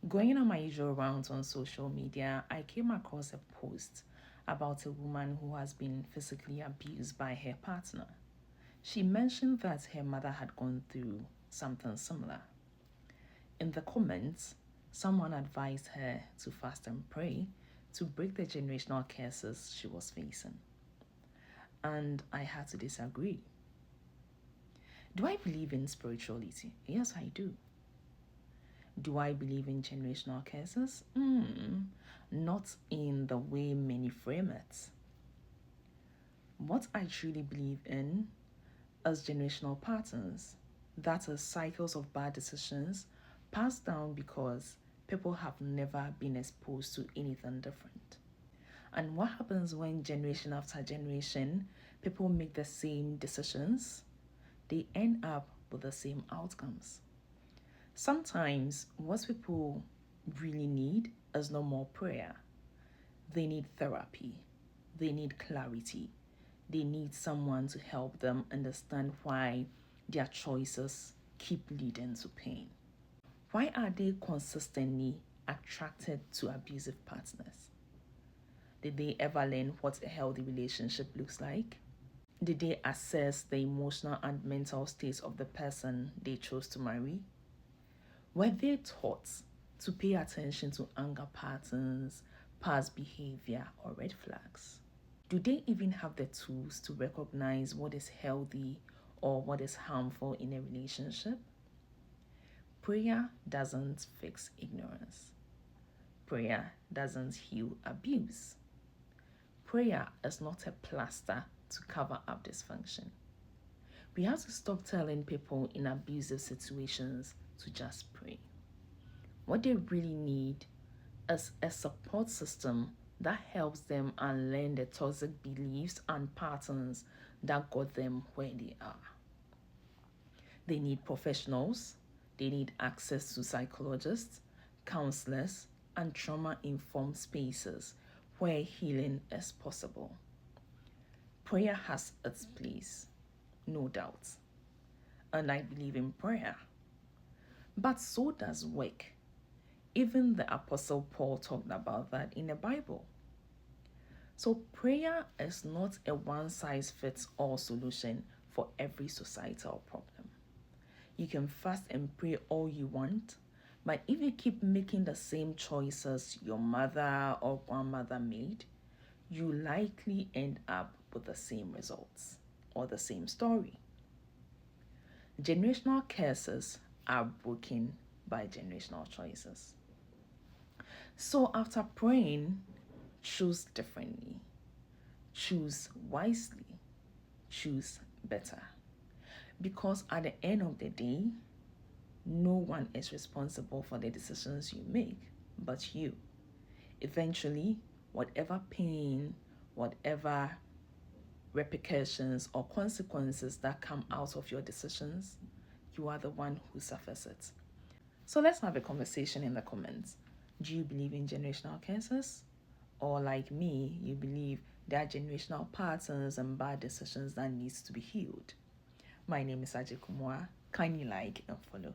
Going on my usual rounds on social media, I came across a post about a woman who has been physically abused by her partner. She mentioned that her mother had gone through something similar. In the comments, someone advised her to fast and pray to break the generational curses she was facing. And I had to disagree. Do I believe in spirituality? Yes, I do. Do I believe in generational curses? Not in the way many frame it. What I truly believe in is generational patterns, that is, cycles of bad decisions passed down because people have never been exposed to anything different. And what happens when generation after generation people make the same decisions? They end up with the same outcomes. Sometimes what people really need is no more prayer. They need therapy. They need clarity. They need someone to help them understand why their choices keep leading to pain. Why are they consistently attracted to abusive partners? Did they ever learn what a healthy relationship looks like? Did they assess the emotional and mental state of the person they chose to marry? Were they taught to pay attention to anger patterns, past behavior, or red flags? Do they even have the tools to recognize what is healthy or what is harmful in a relationship? Prayer doesn't fix ignorance. Prayer doesn't heal abuse. Prayer is not a plaster to cover up dysfunction. We have to stop telling people in abusive situations to just pray. What they really need is a support system that helps them unlearn the toxic beliefs and patterns that got them where they are. They need professionals. They need access to psychologists, counselors, and trauma-informed spaces where healing is possible. Prayer has its place, no doubt. And I believe in prayer. But so does work. Even the Apostle Paul talked about that in the Bible. So prayer is not a one-size-fits-all solution for every societal problem. You can fast and pray all you want, but if you keep making the same choices your mother or grandmother made, you likely end up with the same results or the same story. Generational curses are broken by generational choices. So after praying, choose differently, choose wisely, choose better. Because at the end of the day, no one is responsible for the decisions you make but you. Eventually, whatever pain, whatever repercussions or consequences that come out of your decisions, you are the one who suffers it. So let's have a conversation in the comments. Do you believe in generational curses? Or like me, you believe there are generational patterns and bad decisions that needs to be healed? My name is Agyekumwaa. Kindly like and follow.